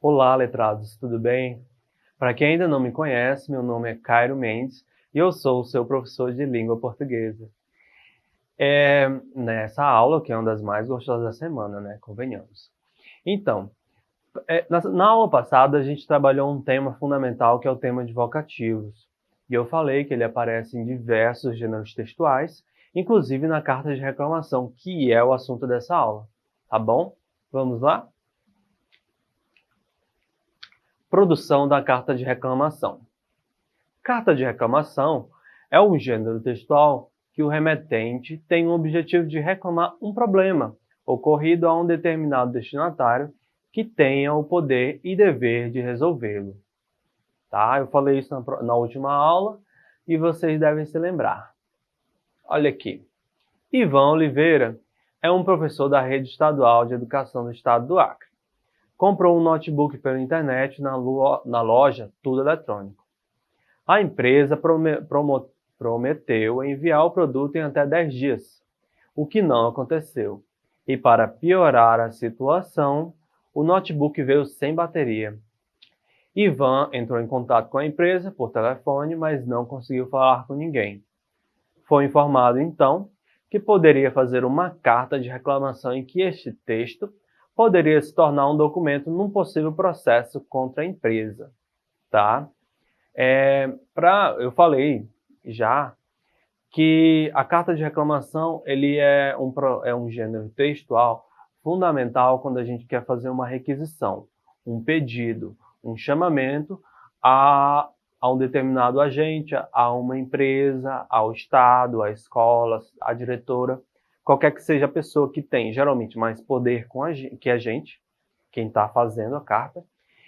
Olá, letrados, tudo bem? Para quem ainda não me conhece, meu nome é Cairo Mendes e eu sou o seu professor de língua portuguesa. Nessa aula, que é uma das mais gostosas da semana, né? Convenhamos. Então, na aula passada a gente trabalhou um tema fundamental que é o tema de vocativos. E eu falei que ele aparece em diversos gêneros textuais, inclusive na carta de reclamação, que é o assunto dessa aula. Tá bom? Vamos lá? Produção da carta de reclamação. Carta de reclamação é um gênero textual que o remetente tem o objetivo de reclamar um problema ocorrido a um determinado destinatário que tenha o poder e dever de resolvê-lo. Tá? Eu falei isso na última aula e vocês devem se lembrar. Olha aqui. Ivan Oliveira é um professor da Rede Estadual de Educação do Estado do Acre. Comprou um notebook pela internet na loja Tudo Eletrônico. A empresa prometeu enviar o produto em até 10 dias, o que não aconteceu. E para piorar a situação, o notebook veio sem bateria. Ivan entrou em contato com a empresa por telefone, mas não conseguiu falar com ninguém. Foi informado então que poderia fazer uma carta de reclamação em que este texto poderia se tornar um documento num possível processo contra a empresa, tá? Eu falei já que a carta de reclamação ele é um gênero textual fundamental quando a gente quer fazer uma requisição, um pedido, um chamamento a, a um determinado agente, a uma empresa, ao Estado, à escola, à diretora, qualquer que seja a pessoa que tem geralmente mais poder que a gente, quem está fazendo a carta,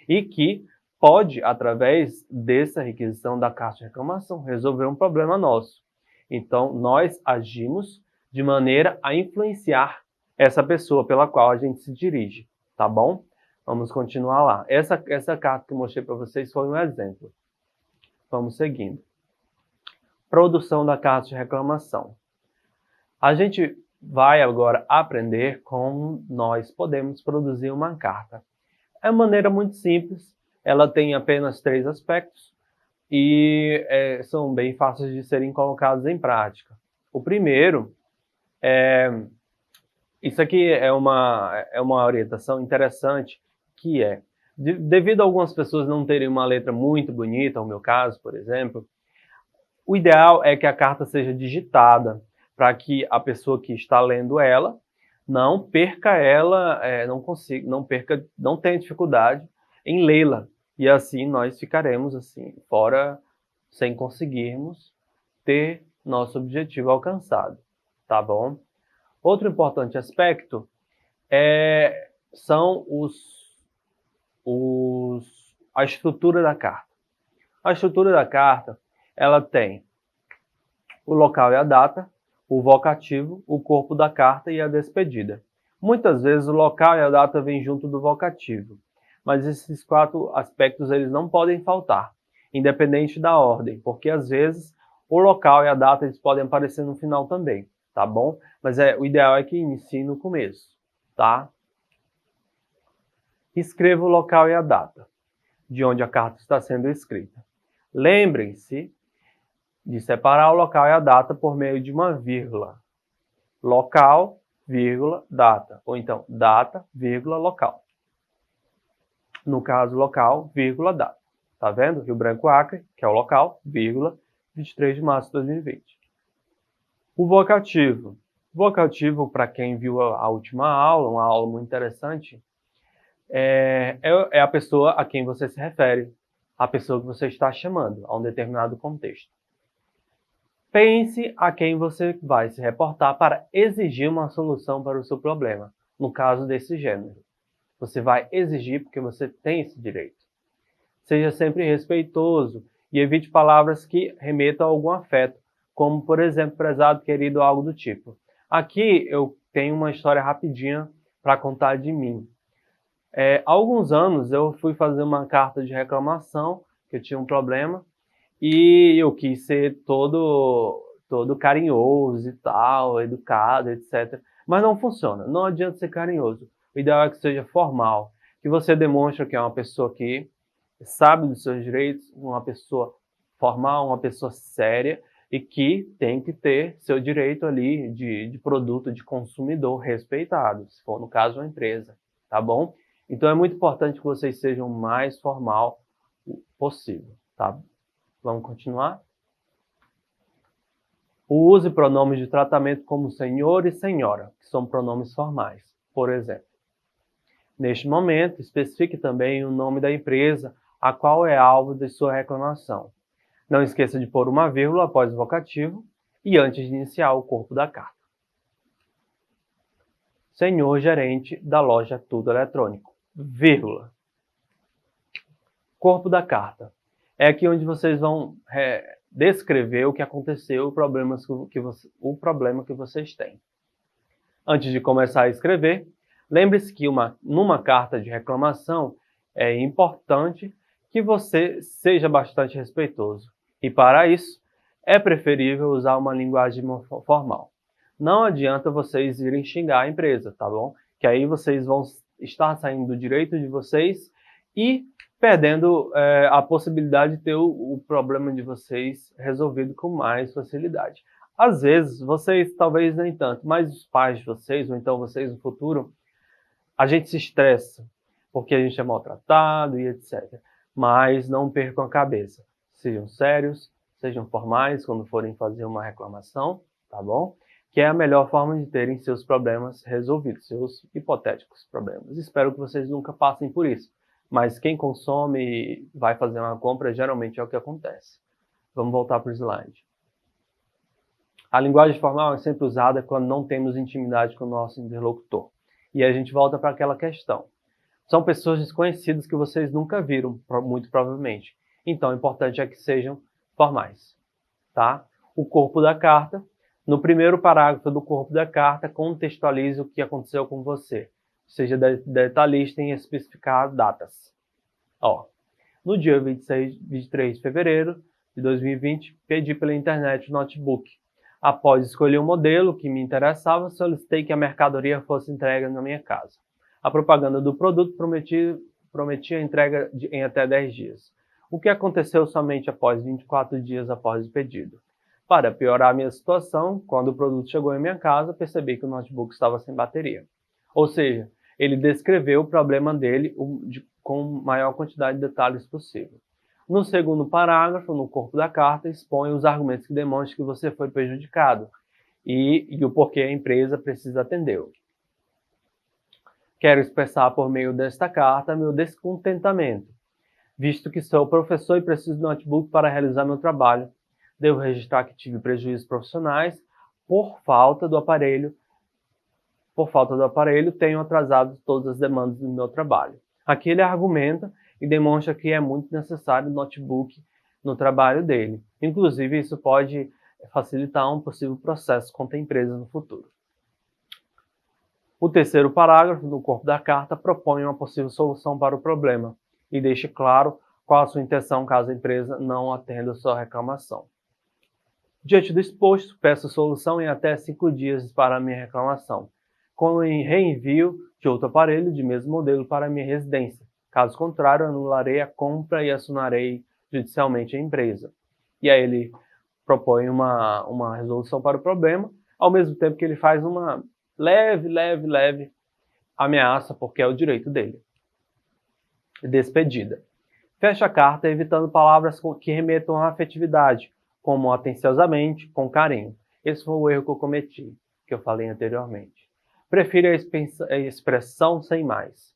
e que pode, através dessa requisição da carta de reclamação, resolver um problema nosso. Então, nós agimos de maneira a influenciar essa pessoa pela qual a gente se dirige, tá bom? Vamos continuar lá. Essa carta que eu mostrei para vocês foi um exemplo. Vamos seguindo. Produção da carta de reclamação. A gente vai agora aprender como nós podemos produzir uma carta. É uma maneira muito simples, ela tem apenas 3 aspectos e são bem fáceis de serem colocados em prática. O primeiro isso aqui é uma orientação interessante, que devido a algumas pessoas não terem uma letra muito bonita, no meu caso, por exemplo, o ideal é que a carta seja digitada, para que a pessoa que está lendo ela não perca ela, não tenha dificuldade em lê-la. E assim nós ficaremos assim fora, sem conseguirmos ter nosso objetivo alcançado, tá bom? Outro importante aspecto são a estrutura da carta. A estrutura da carta, ela tem o local e a data, o vocativo, o corpo da carta e a despedida. Muitas vezes o local e a data vêm junto do vocativo, mas esses 4 aspectos eles não podem faltar, independente da ordem, porque às vezes o local e a data eles podem aparecer no final também, tá bom? Mas o ideal é que inicie no começo, tá? Escreva o local e a data de onde a carta está sendo escrita. Lembrem-se de separar o local e a data por meio de uma vírgula. Local, vírgula, data. Ou então, data, vírgula, local. No caso, local, vírgula, data. Tá vendo? Rio Branco, Acre, que é o local, vírgula, 23 de março de 2020. O vocativo. Vocativo, para quem viu a última aula, uma aula muito interessante, é a pessoa a quem você se refere, a pessoa que você está chamando, a um determinado contexto. Pense a quem você vai se reportar para exigir uma solução para o seu problema, no caso desse gênero. Você vai exigir porque você tem esse direito. Seja sempre respeitoso e evite palavras que remetam a algum afeto, como, por exemplo, prezado, querido, algo do tipo. Aqui eu tenho uma história rapidinha para contar de mim. Há alguns anos eu fui fazer uma carta de reclamação, que eu tinha um problema, e eu quis ser todo carinhoso e tal, educado, etc. Mas não funciona, não adianta ser carinhoso. O ideal é que seja formal. que você demonstra que é uma pessoa que sabe dos seus direitos, uma pessoa formal, uma pessoa séria e que tem que ter seu direito ali de produto de consumidor respeitado, se for no caso uma empresa, tá bom? Então é muito importante que vocês sejam o mais formal possível, tá? Vamos continuar? Use pronomes de tratamento como senhor e senhora, que são pronomes formais, por exemplo. Neste momento, especifique também o nome da empresa a qual é alvo de sua reclamação. Não esqueça de pôr uma vírgula após o vocativo e antes de iniciar o corpo da carta. Senhor gerente da loja Tudo Eletrônico, vírgula. Corpo da carta. É aqui onde vocês vão descrever o que aconteceu, o problema que vocês têm. Antes de começar a escrever, lembre-se que numa carta de reclamação é importante que você seja bastante respeitoso. E para isso, é preferível usar uma linguagem formal. Não adianta vocês irem xingar a empresa, tá bom? Que aí vocês vão estar saindo do direito de vocês e perdendo a possibilidade de ter o problema de vocês resolvido com mais facilidade. Às vezes, vocês talvez nem tanto, mas os pais de vocês, ou então vocês no futuro, a gente se estressa, porque a gente é maltratado e etc. Mas não percam a cabeça. Sejam sérios, sejam formais quando forem fazer uma reclamação, tá bom? Que é a melhor forma de terem seus problemas resolvidos, seus hipotéticos problemas. Espero que vocês nunca passem por isso. Mas quem consome e vai fazer uma compra, geralmente é o que acontece. Vamos voltar para o slide. A linguagem formal é sempre usada quando não temos intimidade com o nosso interlocutor. E aí a gente volta para aquela questão. São pessoas desconhecidas que vocês nunca viram, muito provavelmente. Então, o importante é que sejam formais. Tá? O corpo da carta. No primeiro parágrafo do corpo da carta, contextualize o que aconteceu com você. Seja detalhista em especificar datas. Ó, no dia 23 de fevereiro de 2020, pedi pela internet o notebook. Após escolher o modelo que me interessava, solicitei que a mercadoria fosse entregue na minha casa. A propaganda do produto prometia a entrega em até 10 dias. O que aconteceu somente após 24 dias após o pedido. Para piorar a minha situação, quando o produto chegou em minha casa, percebi que o notebook estava sem bateria. Ou seja, ele descreveu o problema dele com maior quantidade de detalhes possível. No segundo parágrafo, no corpo da carta, expõe os argumentos que demonstram que você foi prejudicado e o porquê a empresa precisa atendê-lo. Quero expressar por meio desta carta meu descontentamento, visto que sou professor e preciso de notebook para realizar meu trabalho. Devo registrar que tive prejuízos profissionais por falta do aparelho. Tenho atrasado todas as demandas do meu trabalho. Aqui ele argumenta e demonstra que é muito necessário o notebook no trabalho dele. Inclusive, isso pode facilitar um possível processo contra a empresa no futuro. O terceiro parágrafo, no corpo da carta, propõe uma possível solução para o problema e deixa claro qual a sua intenção caso a empresa não atenda a sua reclamação. Diante do exposto, peço solução em até 5 dias para a minha reclamação, com reenvio de outro aparelho de mesmo modelo para a minha residência. Caso contrário, anularei a compra e acionarei judicialmente a empresa. E aí ele propõe uma resolução para o problema, ao mesmo tempo que ele faz uma leve ameaça, porque é o direito dele. Despedida. Fecha a carta evitando palavras que remetam à afetividade, como atenciosamente, com carinho. Esse foi o erro que eu cometi, que eu falei anteriormente. Prefira a expressão sem mais.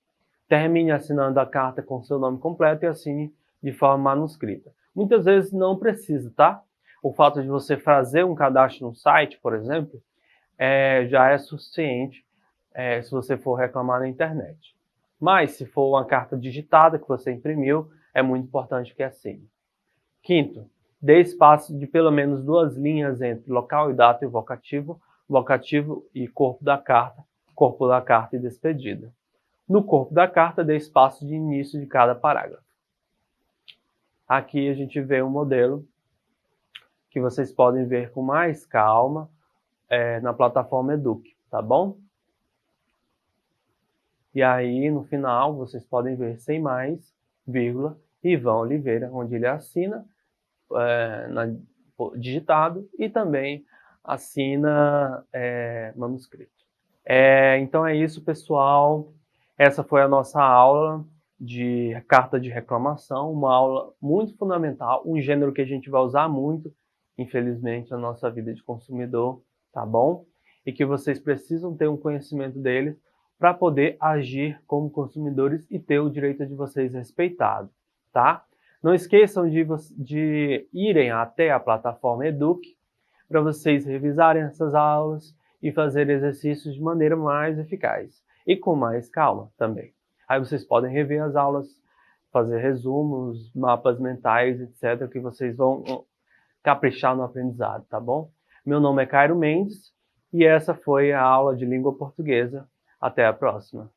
Termine assinando a carta com seu nome completo e assine de forma manuscrita. Muitas vezes não precisa, tá? O fato de você fazer um cadastro no site, por exemplo, já é suficiente se você for reclamar na internet. Mas, se for uma carta digitada que você imprimiu, é muito importante que assine. Quinto, dê espaço de pelo menos 2 linhas entre local e data e vocativo e corpo da carta e despedida. No corpo da carta, dê espaço de início de cada parágrafo. Aqui a gente vê um modelo que vocês podem ver com mais calma na plataforma Eduque, tá bom? E aí, no final, vocês podem ver sem mais, vírgula, Ivan Oliveira, onde ele assina, digitado, e também assina manuscrito. Então é isso, pessoal. Essa foi a nossa aula de carta de reclamação, uma aula muito fundamental, um gênero que a gente vai usar muito, infelizmente, na nossa vida de consumidor, tá bom? E que vocês precisam ter um conhecimento deles para poder agir como consumidores e ter o direito de vocês respeitado, tá? Não esqueçam de irem até a plataforma Eduque para vocês revisarem essas aulas e fazer exercícios de maneira mais eficaz e com mais calma também. Aí vocês podem rever as aulas, fazer resumos, mapas mentais, etc., que vocês vão caprichar no aprendizado, tá bom? Meu nome é Cairo Mendes e essa foi a aula de língua portuguesa. Até a próxima!